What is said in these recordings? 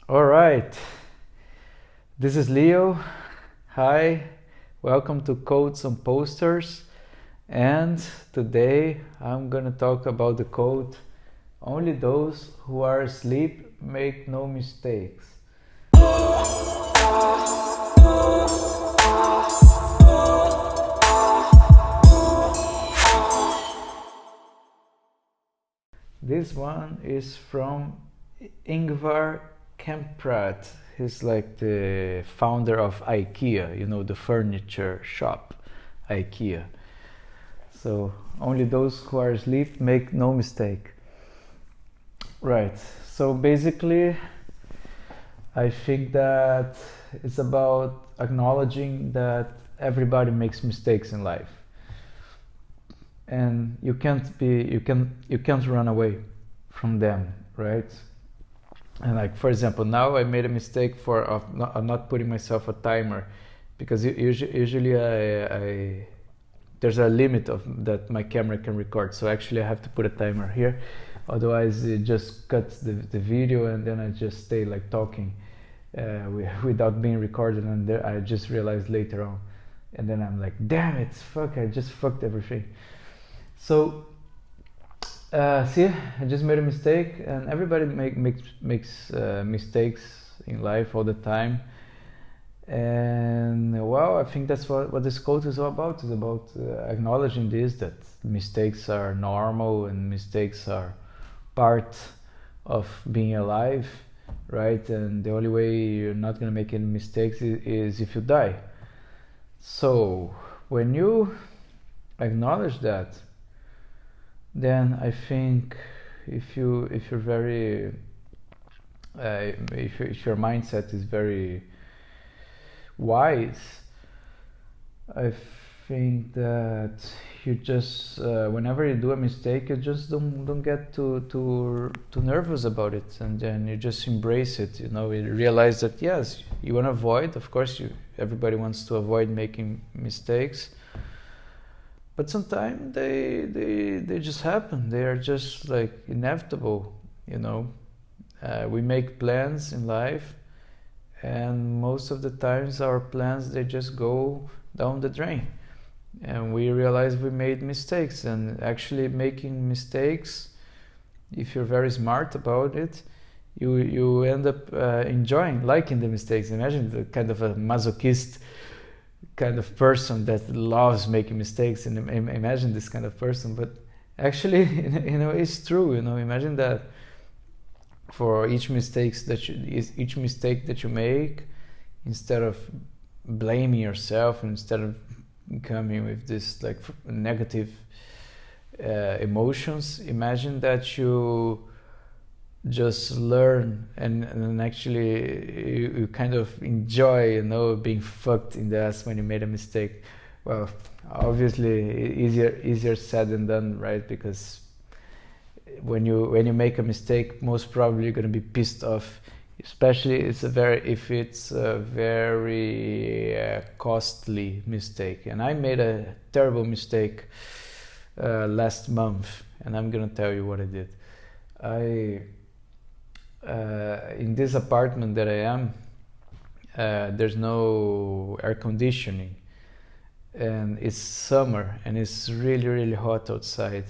All right, this is Leo. Hi, welcome to Codes on Posters. And today I'm gonna talk about the quote, only those who are asleep make no mistakes. This one is from Ingvar Kamprad. He's like the founder of IKEA, the furniture shop, IKEA. So only those who are asleep make no mistake. Right. So basically, I think that it's about acknowledging that everybody makes mistakes in life, and you can't run away from them, right? And like, for example, now I made a mistake of not putting myself a timer, because usually I there's a limit of that my camera can record, so actually I have to put a timer here, otherwise it just cuts the video and then I just stay like talking without being recorded, and I just realized later on, and then I'm like, damn it, fuck, I just fucked everything. So see, I just made a mistake, and everybody makes mistakes in life all the time. And well, I think that's what this quote is all about. It's about acknowledging this, that mistakes are normal and mistakes are part of being alive, right? And the only way you're not going to make any mistakes is if you die. So when you acknowledge that, then I think if you're very if your mindset is very wise, I think that you just whenever you do a mistake, you just don't get too nervous about it, and then you just embrace it. You realize that yes, you want to avoid. Of course, everybody wants to avoid making mistakes. But sometimes they just happen. They are just like inevitable, We make plans in life, and most of the times our plans, they just go down the drain. And we realize we made mistakes. And actually making mistakes, if you're very smart about it, you end up liking the mistakes. Imagine the kind of a masochist kind of person that loves making mistakes, and imagine this kind of person. But actually, it's true. Imagine that for each mistake that you make, instead of blaming yourself, instead of coming with this like negative emotions, imagine that you just learn and actually you kind of enjoy being fucked in the ass when you made a mistake. Well, obviously easier said than done, right? Because when you make a mistake, most probably you're going to be pissed off, especially if it's a very costly mistake. And I made a terrible mistake last month, and I'm going to tell you what I did. In this apartment that I am, there's no air conditioning, and it's summer and it's really, really hot outside.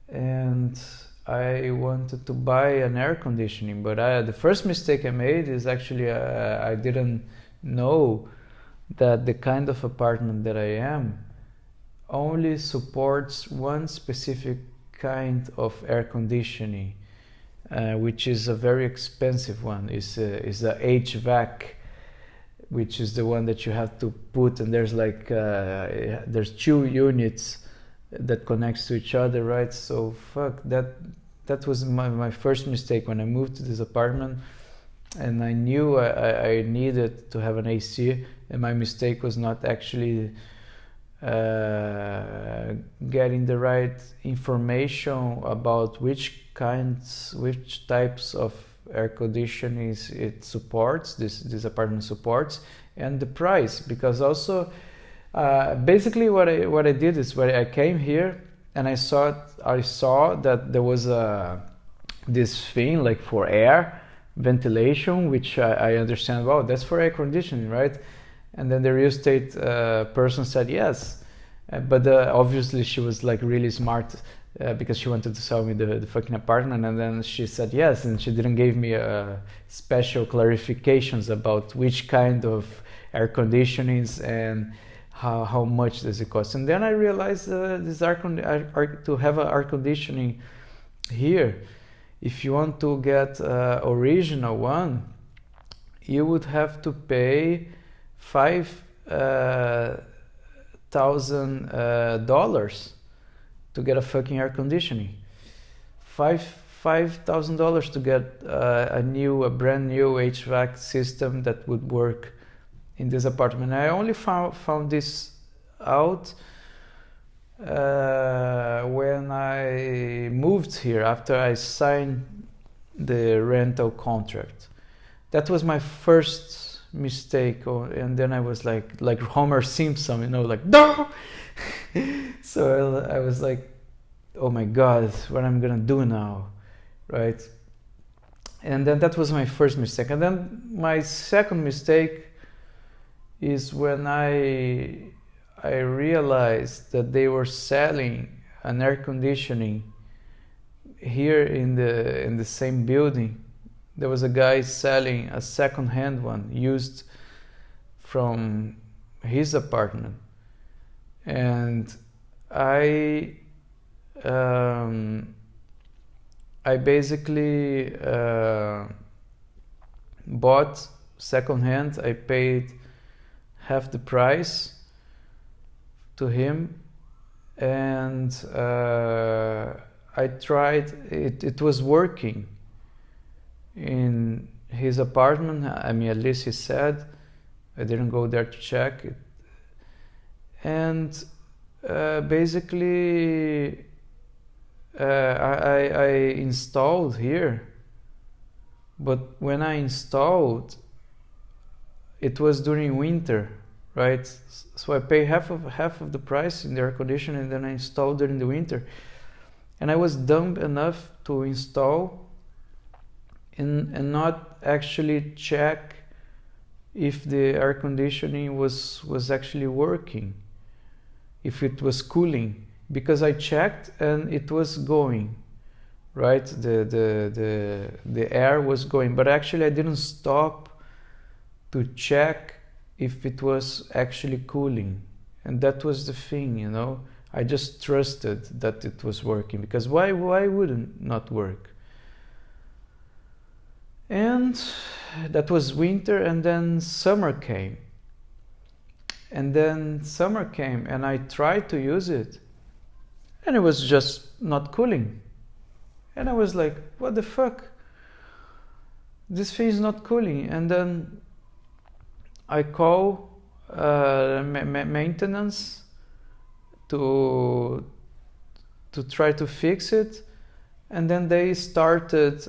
And I wanted to buy an air conditioning, but the first mistake I made is actually I didn't know that the kind of apartment that I am only supports one specific kind of air conditioning. Which is a very expensive one. Is the HVAC, which is the one that you have to put, and there's like there's 2 units that connects to each other, right? So fuck that was my first mistake when I moved to this apartment, and I knew I needed to have an AC, and my mistake was not actually getting the right information about which types of air conditioning it supports, this apartment supports, and the price. Because also basically what I did is, when I came here and I saw that there was this thing like for air ventilation, which I understand, wow, that's for air conditioning, right? And then the real estate person said yes. But obviously she was like really smart because she wanted to sell me the fucking apartment, and then she said yes, and she didn't give me special clarifications about which kind of air conditionings and how much does it cost. And then I realized this to have an air conditioning here, if you want to get original one, you would have to pay $5,000 to get a fucking air conditioning. $5,000 to get a brand new HVAC system that would work in this apartment. I only found this out when I moved here, after I signed the rental contract. That was my first mistake, and then I was like Homer Simpson, you know, like no. So I was like, oh my god, what am I gonna do now, right? And then that was my first mistake. And then my second mistake is when I realized that they were selling an air conditioning here in the same building. There was a guy selling a second-hand one used from his apartment, and I basically bought second-hand. I paid half the price to him, and I tried it. It was working in his apartment. I mean, at least he said. I didn't go there to check it. And basically I installed here, but when I installed, it was during winter, right? So I pay half of the price in the air conditioner, and then I installed during the winter. And I was dumb enough to install and not actually check if the air conditioning was actually working, if it was cooling, because I checked and it was going, right? The air was going, but actually I didn't stop to check if it was actually cooling. And that was the thing, you know. I just trusted that it was working, because why wouldn't not work? And that was winter, and then summer came. And I tried to use it, and it was just not cooling. And I was like, what the fuck? This thing is not cooling. And then I call maintenance to try to fix it. And then they started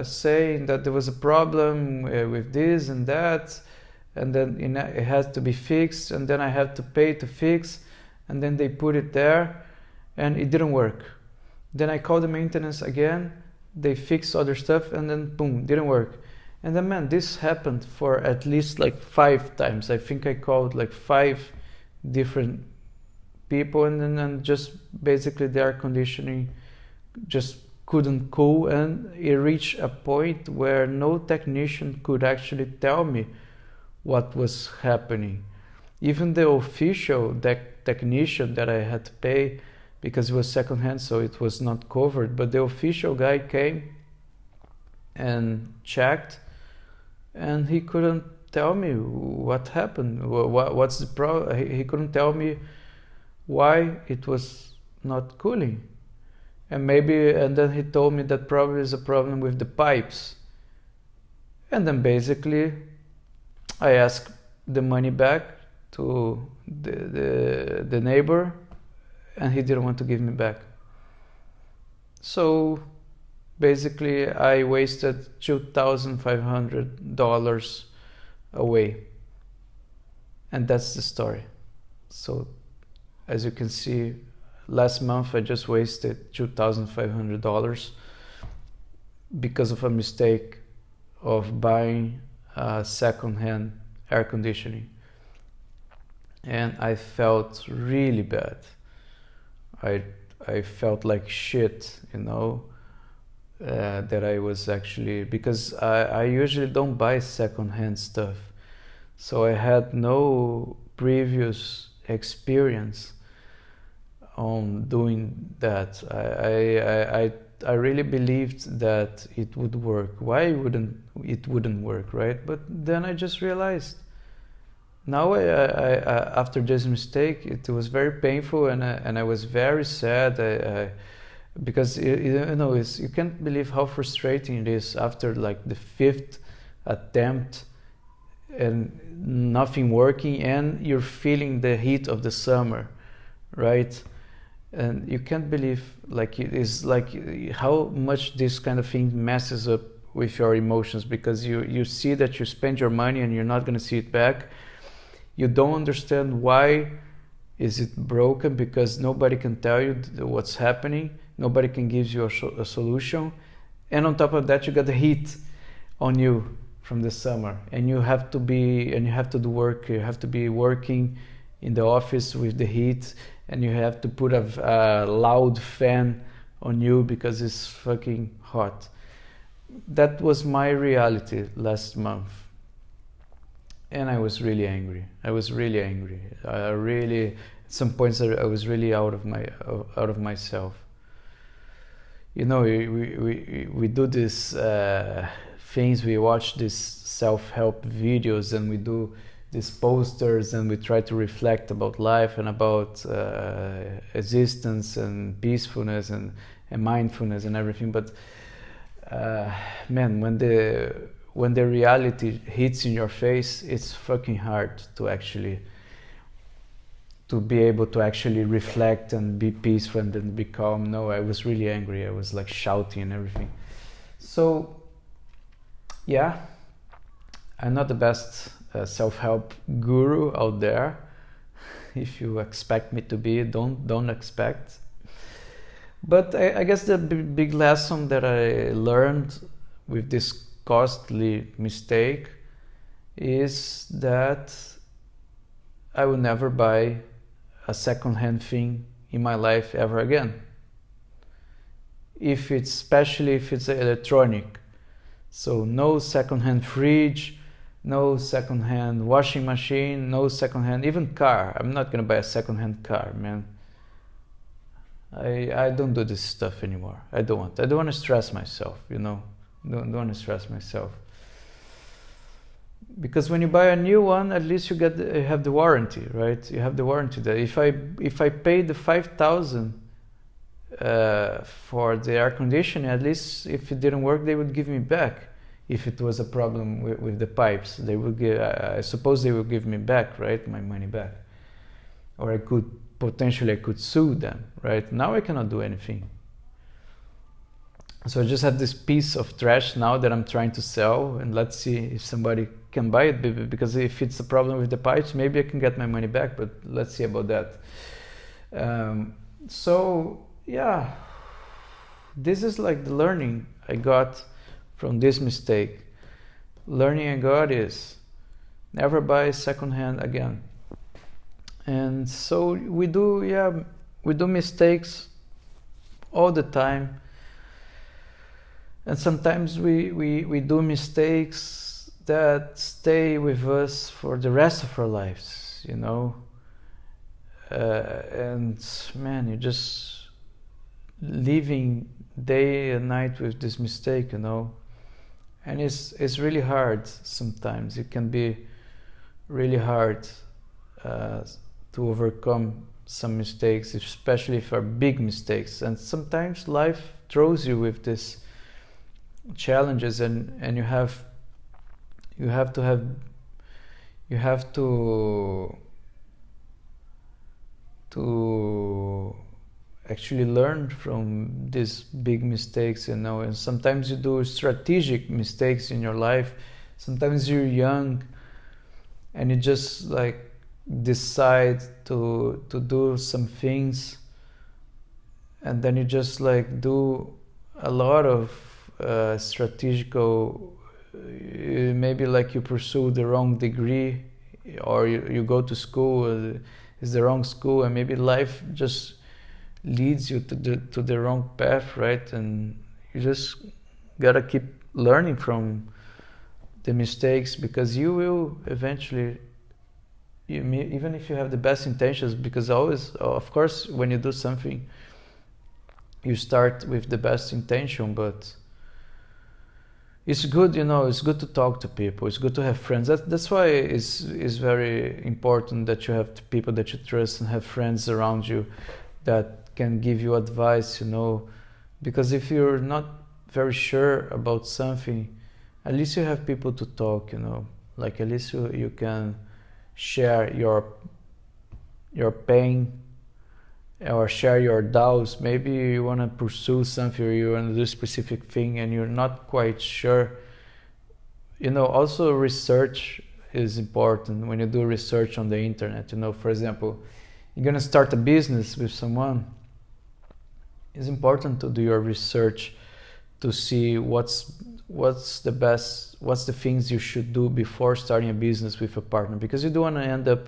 saying that there was a problem with this and that, and then it had to be fixed, and then I had to pay to fix, and then they put it there, and it didn't work. Then I called the maintenance again, they fixed other stuff, and then boom, didn't work. And then, man, this happened for at least like 5 times. I think I called like 5 different people, and then just basically the air conditioning just couldn't cool, and it reached a point where no technician could actually tell me what was happening. Even the official technician that I had to pay, because it was secondhand, so it was not covered, but the official guy came and checked, and he couldn't tell me what happened, what's the problem. He couldn't tell me why it was not cooling. And then he told me that probably is a problem with the pipes. And then basically I asked the money back to the neighbor, and he didn't want to give me back. So basically I wasted $2,500 away. And that's the story. So as you can see, last month I just wasted $2,500 because of a mistake of buying a second-hand air conditioning, and I felt really bad. I felt like shit, that I was actually, because I usually don't buy second-hand stuff, so I had no previous experience on doing that. I really believed that it would work. Why wouldn't it work, right? But then I just realized, now after this mistake, it was very painful, and I was very sad. Because you can't believe how frustrating it is after like the 5th attempt and nothing working, and you're feeling the heat of the summer, right? And you can't believe, like, it is like how much this kind of thing messes up with your emotions, because you see that you spend your money and you're not going to see it back. You don't understand why is it broken, because nobody can tell you what's happening. Nobody can give you a solution. And on top of that, you got the heat on you from the summer, and you have to do work. You have to be working in the office with the heat, and you have to put a loud fan on you because it's fucking hot. That was my reality last month. And I was really angry. At some points I was really out of myself. We do these things, we watch these self-help videos, and we do these posters, and we try to reflect about life and about existence and peacefulness and mindfulness and everything. But man, when the reality hits in your face, it's fucking hard to be able to actually reflect and be peaceful and then be calm. No, I was really angry. I was like shouting and everything. So yeah, I'm not the best self-help guru out there. If you expect me to be, don't expect. But I guess the big lesson that I learned with this costly mistake is that I will never buy a second-hand thing in my life ever again. Especially if it's electronic. So no second-hand fridge, no second-hand washing machine, no second-hand even car. I'm not gonna buy a second-hand car, man. I don't do this stuff anymore. I don't want to stress myself, Don't want to stress myself. Because when you buy a new one, at least you have the warranty, right? You have the warranty there. If I paid the 5,000 for the air conditioning, at least if it didn't work, they would give me back. If it was a problem with the pipes, they would give. I suppose they would give me back, right? My money back. Or I could sue them, right? Now I cannot do anything. So I just have this piece of trash now that I'm trying to sell, and let's see if somebody can buy it, because if it's a problem with the pipes, maybe I can get my money back, but let's see about that. So yeah, this is like the learning I got from this mistake. Learning I got is never buy secondhand again. And so we do mistakes all the time. And sometimes we do mistakes that stay with us for the rest of our lives, and man, you're just living day and night with this mistake, and it's really hard sometimes. It can be really hard to overcome some mistakes, especially if they're big mistakes. And sometimes life throws you with this challenges, and you have to actually learn from these big mistakes, and sometimes you do strategic mistakes in your life. Sometimes you're young and you just like decide to do some things, and then you just like do a lot of strategical maybe like you pursue the wrong degree, or you go to school, it's the wrong school, and maybe life just leads you to the wrong path, right? And you just gotta keep learning from the mistakes, because you will eventually, even if you have the best intentions, because always, of course, when you do something, you start with the best intention, but it's good, it's good to talk to people, it's good to have friends. That's why it's very important that you have people that you trust and have friends around you that can give you advice, because if you're not very sure about something, at least you have people to talk, like at least you can share your pain, or share your doubts. Maybe you want to pursue something, or you want to do a specific thing and you're not quite sure. Also research is important. When you do research on the internet, for example, you're going to start a business with someone, it's important to do your research to see what's the things you should do before starting a business with a partner, because you don't want to end up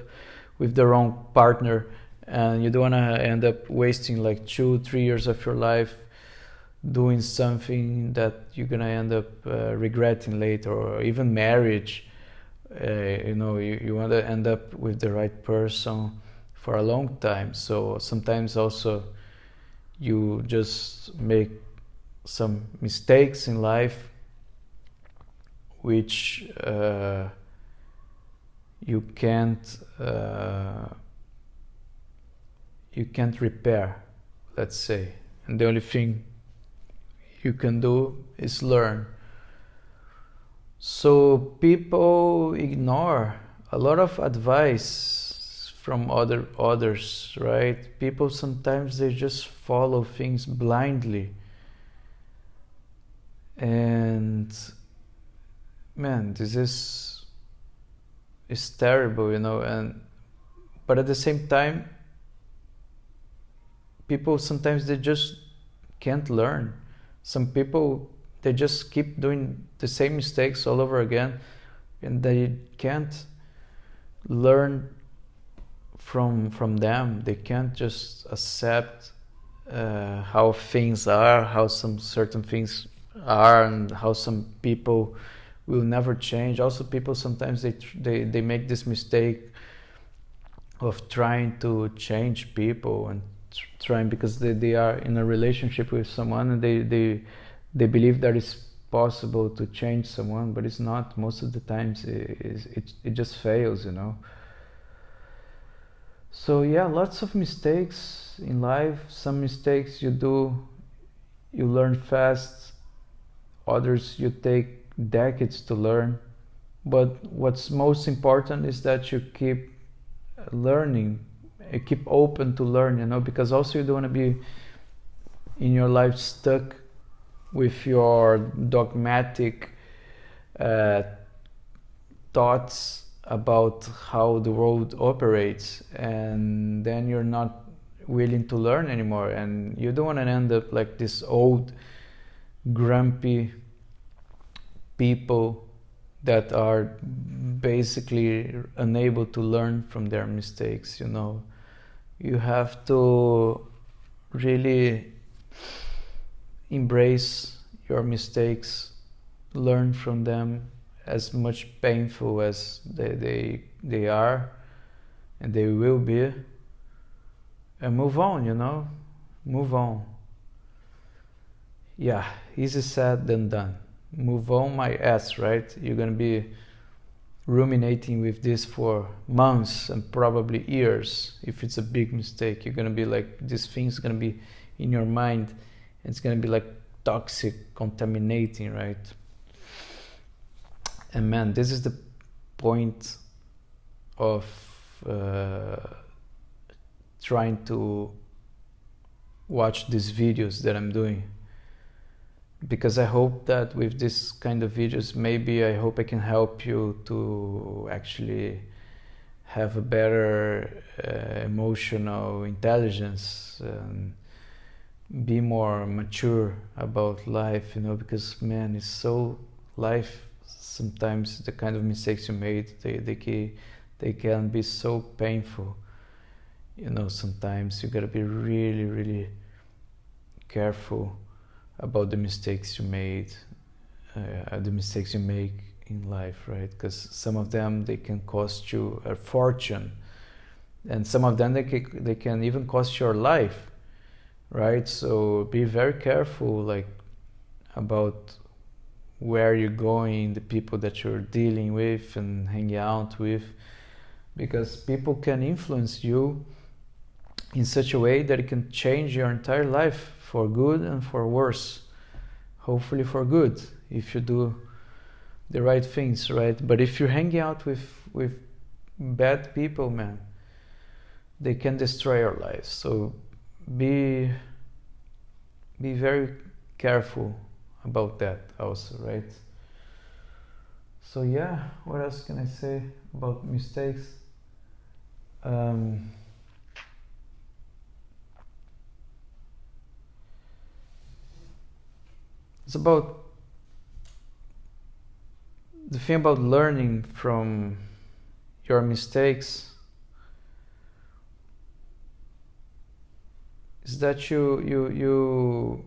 with the wrong partner, and you don't want to end up wasting like 2-3 years of your life doing something that you're gonna end up regretting later, or even marriage. You want to end up with the right person for a long time. So sometimes also you just make some mistakes in life which you can't repair, let's say, and the only thing you can do is learn. So people ignore a lot of advice from others, right? People sometimes they just follow things blindly, and man, this is terrible, but at the same time, people sometimes they just can't learn. Some people, they just keep doing the same mistakes all over again, and they can't learn from them. They can't just accept how things are, how some certain things are, and how some people will never change. Also, people sometimes they make this mistake of trying to change people, and trying, because they are in a relationship with someone, and they believe that it's possible to change someone, but it's not. Most of the times it just fails, So yeah, lots of mistakes in life. Some mistakes you do, you learn fast. Others you take decades to learn. But what's most important is that you keep learning, keep open to learn, because also you don't want to be in your life stuck with your dogmatic thoughts about how the world operates, and then you're not willing to learn anymore, and you don't want to end up like this old grumpy people that are basically unable to learn from their mistakes. You have to really embrace your mistakes, learn from them, as much painful as they are, and they will be, and move on, move on. Yeah, easy said than done. Move on my ass, right? You're gonna be ruminating with this for months and probably years. If it's a big mistake, you're gonna be like, this thing's gonna be in your mind, it's gonna be like toxic, contaminating, right? And man, this is the point of trying to watch these videos that I'm doing, because I hope that with this kind of videos, maybe I hope I can help you to actually have a better emotional intelligence and be more mature about life, because man, life sometimes the kind of mistakes you made, they can be so painful. Sometimes you gotta be really, really careful about the mistakes you made, the mistakes you make in life, right? Because some of them, they can cost you a fortune, and some of them they can even cost your life, right? So be very careful, like, about where you're going, the people that you're dealing with and hanging out with, because people can influence you in such a way that it can change your entire life for good and for worse. Hopefully for good, if you do the right things, right? But if you're hanging out with bad people, man, they can destroy your life. So be very careful about that also, right? So yeah, what else can I say about mistakes? It's about the thing about learning from your mistakes is that you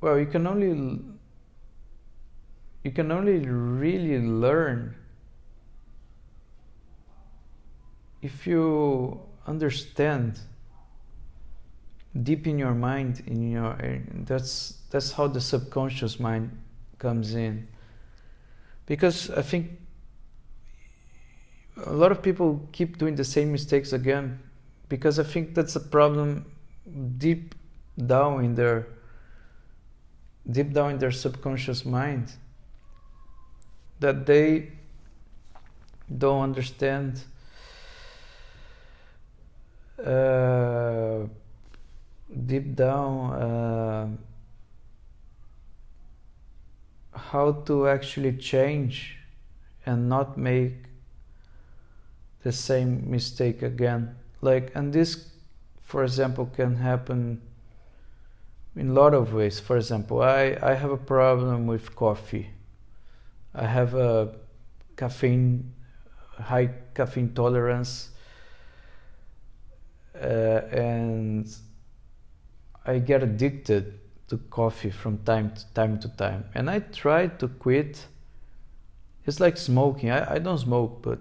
well, you can only really learn if you understand deep in your mind, that's how the subconscious mind comes in. Because I think a lot of people keep doing the same mistakes again, because I think that's a problem deep down in their subconscious mind, that they don't understand deep down how to actually change and not make the same mistake again. And this, for example, can happen in a lot of ways. For example, I have a problem with coffee. I have a high caffeine tolerance, and I get addicted to coffee from time to time. And I try to quit. It's like smoking. I don't smoke, but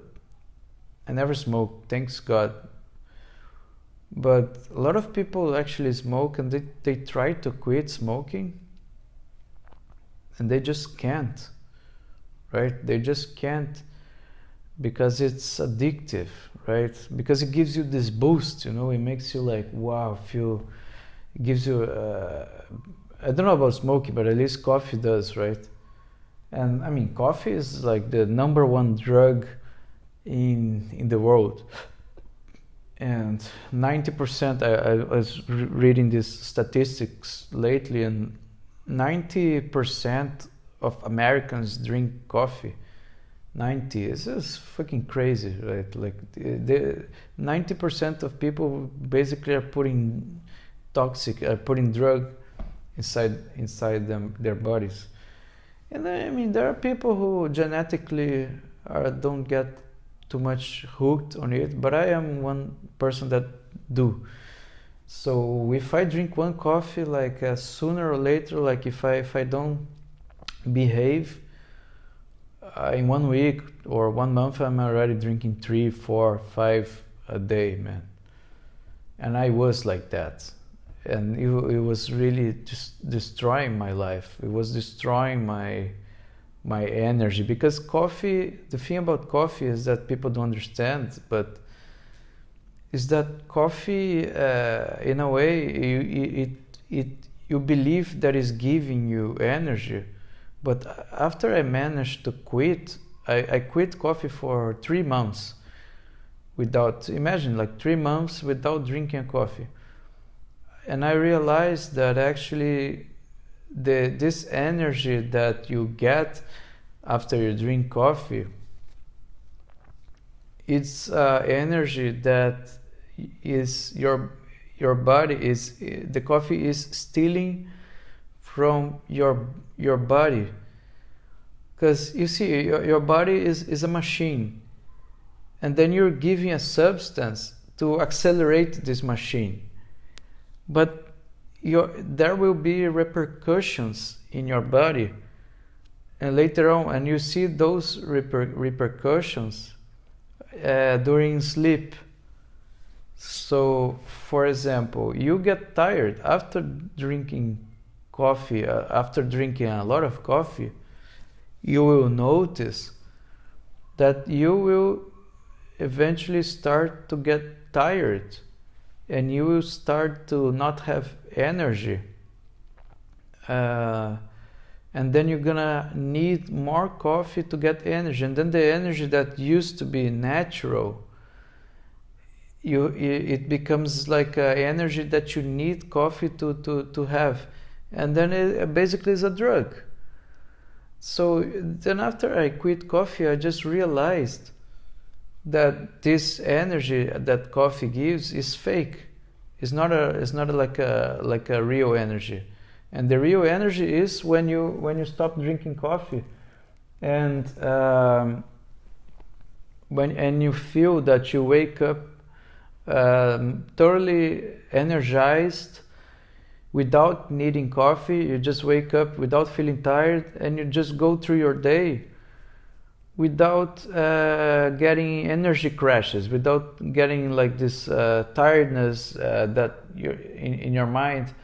I never smoke, thanks God. But a lot of people actually smoke, and they try to quit smoking, and they just can't, right? They just can't, because it's addictive, right? Because it gives you this boost, it makes you like, wow, feel. It gives you, I don't know about smoking, but at least coffee does, right? And I mean, coffee is like the number one drug in the world. And 90%, I was reading these statistics lately, and 90% of Americans drink coffee. 90 is just fucking crazy, right? Like, the 90% of people basically are putting drug inside their bodies. And I mean, there are people who genetically don't get too much hooked on it, but I am one person that do. So if I drink one coffee, like, sooner or later, like, if I don't behave, in 1 week or 1 month, I'm already drinking 3, 4, 5 a day, man. And I was like that. And it was really just destroying my life. It was destroying my energy, because coffee, the thing about coffee is that people don't understand, but is that coffee, in a way, you believe that is giving you energy. But after I managed to quit, I quit coffee for 3 months imagine, like, 3 months without drinking a coffee. And I realized that actually this energy that you get after you drink coffee, it's energy that is your body is, the coffee is stealing from your body. Because you see, your body is a machine, and then you're giving a substance to accelerate this machine. But there will be repercussions in your body, and later on, and you see those repercussions during sleep. So, for example, you get tired after drinking coffee, after drinking a lot of coffee. You will notice that you will eventually start to get tired, and you will start to not have energy, and then you're gonna need more coffee to get energy, and then the energy that used to be natural, it becomes like energy that you need coffee to have, and then it basically is a drug. So then after I quit coffee, I just realized that this energy that coffee gives is fake. It's not like a real energy. And the real energy is when you stop drinking coffee, and when you feel that you wake up thoroughly energized, without needing coffee. You just wake up without feeling tired, and you just go through your day without getting energy crashes, without getting like this tiredness that you're in your mind,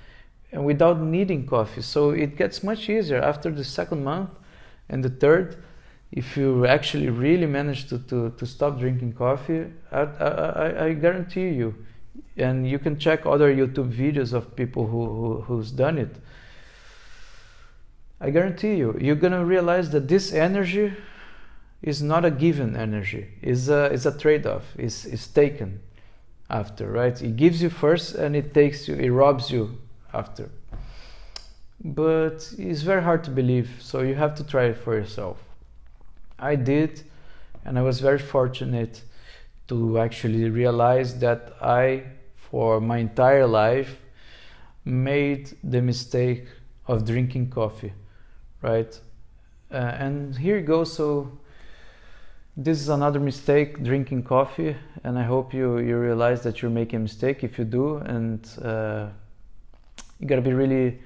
and without needing coffee. So it gets much easier after the second month and the third. If you actually really manage to stop drinking coffee, I guarantee you, and you can check other YouTube videos of people who's done it, I guarantee you, you're gonna realize that this energy is not a given energy. It's a trade-off. It's taken after, right? It gives you first, and it takes you, it robs you after. But it's very hard to believe, so you have to try it for yourself. I did, and I was very fortunate to actually realize that I, for my entire life, made the mistake of drinking coffee, right? And here you go. So this is another mistake, drinking coffee, and I hope you realize that you're making a mistake if you do, and you gotta be really,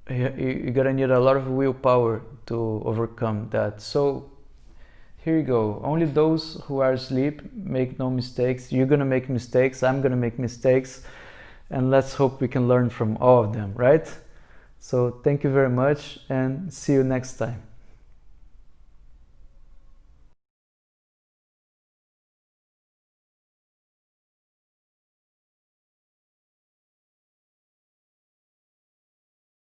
you gotta need a lot of willpower to overcome that. So here you go. Only those who are asleep make no mistakes. You're gonna make mistakes, I'm gonna make mistakes, and let's hope we can learn from all of them, right? So thank you very much, and see you next time.